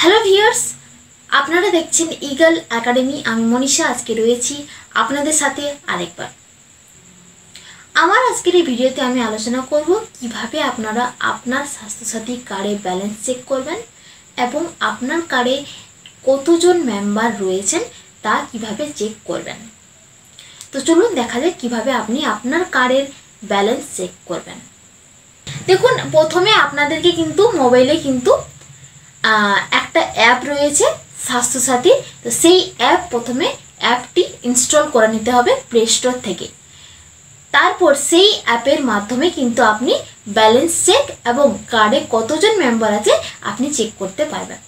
Hello viewers, আপনারা দেখছেন eagle academy. আমি মনীষা আজকে রয়েছি আপনাদের সাথে আরেকবার। আমার আজকের এই ভিডিওতে আমি আলোচনা করব কিভাবে আপনারা আপনার স্বাস্থ্যসাথী কার্ডে ব্যালেন্স চেক করবেন এবং আপনার কার্ডে কতজন মেম্বার রয়েছেন তা কিভাবে চেক করবেন। তো চলুন দেখা যাক কিভাবে আপনি আপনার কার্ডের ব্যালেন্স চেক করবেন। দেখুন, প্রথমে আপনাদেরকে কিন্তু মোবাইলে কিন্তু একটা অ্যাপ রয়েছে স্বাস্থ্যসাথী। তো সেই প্রথমে অ্যাপটি ইনস্টল করে নিতে হবে প্লে স্টোর থেকে। তারপর সেই অ্যাপের মাধ্যমে কিন্তু আপনি ব্যালেন্স চেক এবং কার্ডে কতজন মেম্বার আছে আপনি চেক করতে পারবেন।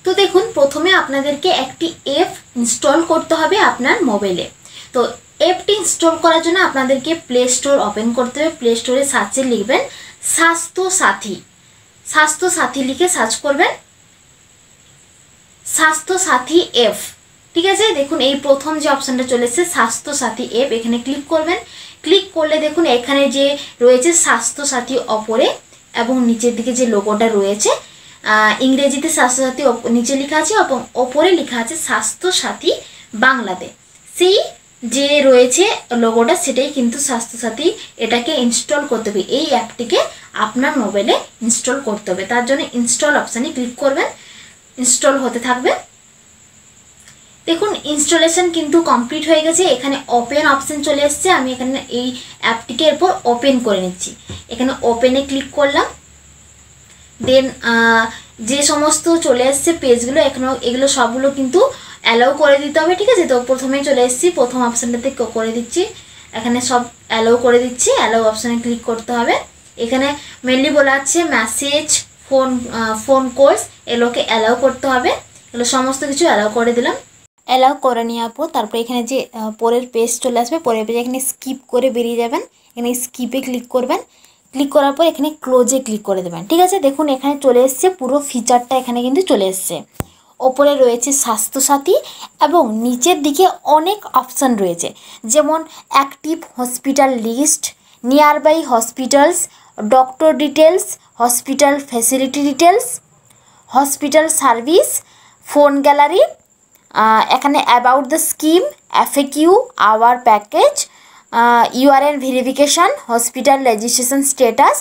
তো দেখুন, প্রথমে আপনাদেরকে একটি অ্যাপ ইনস্টল করতে হবে আপনার মোবাইলে। তো অ্যাপটি ইনস্টল করার জন্য আপনাদেরকে প্লে স্টোর ওপেন করতে হবে। প্লে স্টোরে সার্চে লিখবেন স্বাস্থ্যসাথী। স্বাস্থ্যসাথী লিখে সার্চ করবেন স্বাস্থ্যসাথী অ্যাপ। ঠিক আছে, দেখুন এই প্রথম যে অপশানটা চলে এসেছে স্বাস্থ্যসাথী অ্যাপ, এখানে ক্লিক করবেন। ক্লিক করলে দেখুন এখানে যে রয়েছে স্বাস্থ্যসাথী ওপরে এবং নিচের দিকে যে লোগোটা রয়েছে ইংরেজিতে স্বাস্থ্যসাথী নিচে লেখা আছে এবং ওপরে লেখা আছে স্বাস্থ্যসাথী বাংলাতে। সেই যে রয়েছে লোগোটা সেটাই কিন্তু স্বাস্থ্যসাথী। এটাকে ইনস্টল করতে হবে, এই অ্যাপটিকে আপনার মোবাইলে ইনস্টল করতে হবে। তার জন্য ইনস্টল অপশানে ক্লিক করবেন, ইনস্টল হতে থাকবে। দেখুন ইনস্টলেশন কিন্তু কমপ্লিট হয়ে গেছে। এখানে ওপেন অপশান চলে এসছে। আমি এখানে এই অ্যাপটিকে এরপর ওপেন করে নিচ্ছি। এখানে ওপেনে ক্লিক করলাম। দেন যে সমস্ত চলে এসছে পেজগুলো এগুলো সবগুলো কিন্তু অ্যালাউ করে দিতে হবে। ঠিক আছে, তো প্রথমেই চলে এসেছি, প্রথম অপশানটাতে করে দিচ্ছি। এখানে সব অ্যালাউ করে দিচ্ছি, অ্যালাউ অপশানে ক্লিক করতে হবে। এখানে মেনলি বলা আছে মেসেজ, ফোন কলস, এগুলোকে অ্যালাউ করতে হবে। এগুলো সমস্ত কিছু অ্যালাউ করে দিলাম। অ্যালাউ করে নেওয়ার পর তারপরে এখানে যে পরের পেজ চলে আসবে, পরের পেজে এখানে স্কিপ করে বেরিয়ে যাবেন। এখানে স্কিপে ক্লিক করবেন। ক্লিক করার পর এখানে ক্লোজে ক্লিক করে দেবেন। ঠিক আছে, দেখুন এখানে চলে এসছে, পুরো ফিচারটা এখানে কিন্তু চলে এসছে। ওপরে রয়েছে স্বাস্থ্যসাথী এবং নিচের দিকে অনেক অপশান রয়েছে, যেমন active hospital list, nearby hospitals, doctor details, hospital facility details, hospital service, phone gallery, এখানে about the scheme, FAQ, our package, URN verification, hospital registration status,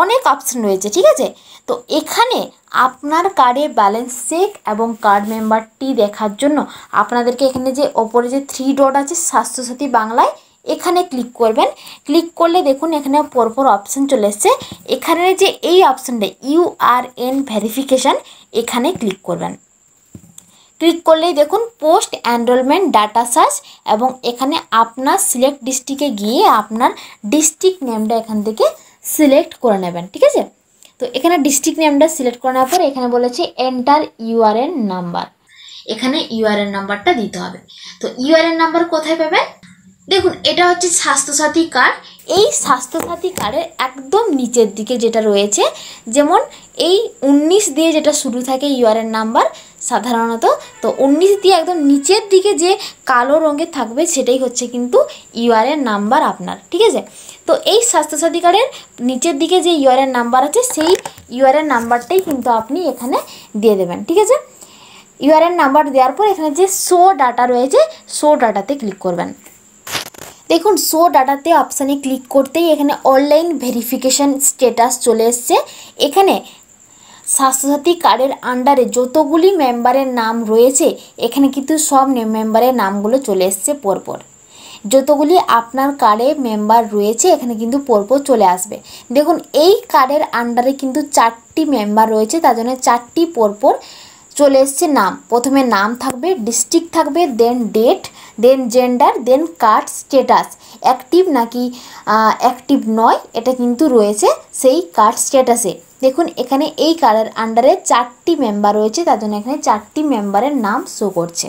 অনেক অপশান রয়েছে। ঠিক আছে, তো এখানে আপনার কার্ডে ব্যালেন্স চেক এবং কার্ড মেম্বারটি দেখার জন্য আপনাদেরকে এখানে যে ওপরে যে 3 ডট আছে স্বাস্থ্যসাথী বাংলায়, এখানে ক্লিক করবেন। ক্লিক করলে দেখুন এখানে পরপর অপশান চলে এসছে। এখানে যে এই অপশানটা ইউআরএন ভেরিফিকেশান, এখানে ক্লিক করবেন। ক্লিক করলেই দেখুন পোস্ট এনরোলমেন্ট ডাটা সার্চ এবং এখানে আপনার সিলেক্ট ডিস্ট্রিক্টে গিয়ে আপনার ডিস্ট্রিক্ট নেমটা এখান থেকে সিলেক্ট করে নেবেন। ঠিক আছে, তো এখানে ডিস্ট্রিক্ট নেমটা সিলেক্ট করে নেওয়ার পর এখানে বলেছে এন্টার ইউআরএন নাম্বার। এখানে ইউআরএন নাম্বারটা দিতে হবে। তো ইউআরএন নাম্বার কোথায় পাবেন? দেখুন এটা হচ্ছে স্বাস্থ্যসাথী কার্ড। এই স্বাস্থ্যসাথী কার্ডের একদম নিচের দিকে যেটা রয়েছে, যেমন এই 19 দিয়ে যেটা শুরু থাকে ইউআরএন নাম্বার সাধারণত, তো 19 দিয়ে একদম নিচের দিকে যে কালো রঙের থাকবে সেটাই হচ্ছে কিন্তু ইউআরএন নাম্বার আপনার। ঠিক আছে, তো এই স্বাস্থ্যসাথী কার্ডের নিচের দিকে যে ইউআরএন নাম্বার আছে সেই ইউআরএন নাম্বারটাই কিন্তু আপনি এখানে দিয়ে দেবেন। ঠিক আছে, ইউআরএন নাম্বার দেওয়ার পর এখানে যে শো ডাটা রয়েছে শো ডাটাতে ক্লিক করবেন। দেখুন শো ডাটাতে অপশানে ক্লিক করতেই এখানে অনলাইন ভেরিফিকেশান স্ট্যাটাস চলে এসছে। এখানে স্বাস্থ্যসাথী কার্ডের আন্ডারে যতগুলি মেম্বারের নাম রয়েছে এখানে কিন্তু সব মেম্বারের নামগুলো চলে এসছে পরপর। যতগুলি আপনার কার্ডে মেম্বার রয়েছে এখানে কিন্তু পরপর চলে আসবে। দেখুন এই কার্ডের আন্ডারে কিন্তু 4টি মেম্বার রয়েছে, তার জন্য 4টি পরপর চলে এসছে নাম। প্রথমে নাম থাকবে, ডিস্ট্রিক্ট থাকবে, দেন ডেট, দেন জেন্ডার, দেন কার্ড স্ট্যাটাস, অ্যাক্টিভ নাকি অ্যাক্টিভ নয় এটা কিন্তু রয়েছে সেই কার্ড স্ট্যাটাসে। দেখুন এখানে এই কার্ডের আন্ডারে 4টি মেম্বার রয়েছে, তার জন্য এখানে 4টি মেম্বারের নাম শো করছে।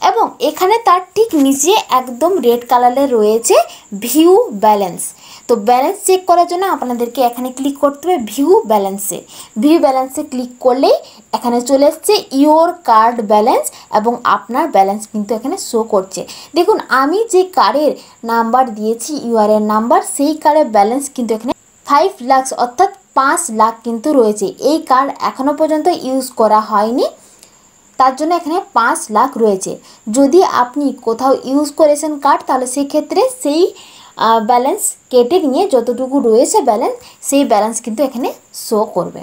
এবং এখানে তার ঠিক নিচে একদম রেড কালারে রয়েছে ভিউ ব্যালেন্স। তো ব্যালেন্স চেক করার জন্য আপনাদেরকে এখানে ক্লিক করতে হবে ভিউ ব্যালেন্সে। ভিউ ব্যালেন্সে ক্লিক করলেই এখানে চলে এসছে ইওর কার্ড ব্যালেন্স এবং আপনার ব্যালেন্স কিন্তু এখানে শো করছে। দেখুন আমি যে কার্ডের নাম্বার দিয়েছি ইউআরএন নাম্বার, সেই কার্ডের ব্যালেন্স কিন্তু এখানে 5 লাখ অর্থাৎ 5 লাখ কিন্তু রয়েছে। এই কার্ড এখনও পর্যন্ত ইউজ করা হয়নি, তার জন্য এখানে 5 লাখ রয়েছে। যদি আপনি কোথাও ইউজ করেছেন কার্ড, তাহলে সেক্ষেত্রে সেই ব্যালেন্স কেটে নিয়ে যতটুকু রয়েছে ব্যালেন্স, সেই ব্যালেন্স কিন্তু এখানে শো করবে।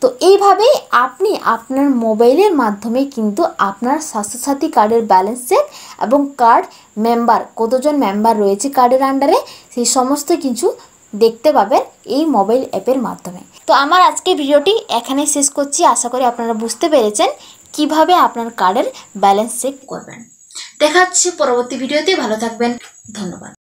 তো এইভাবেই আপনি আপনার মোবাইলের মাধ্যমে কিন্তু আপনার স্বাস্থ্যসাথী কার্ডের ব্যালেন্স চেক এবং কার্ড মেম্বার, কতজন মেম্বার রয়েছে কার্ডের আন্ডারে, সেই সমস্ত কিছু দেখতে পাবেন এই মোবাইল অ্যাপের মাধ্যমে। তো আমার আজকে ভিডিওটি এখানে শেষ করছি। আশা করি আপনারা বুঝতে পেরেছেন কিভাবে আপনার কার্ডের ব্যালেন্স চেক করবেন। দেখা হচ্ছে পরবর্তী ভিডিওতে। ভালো থাকবেন, ধন্যবাদ।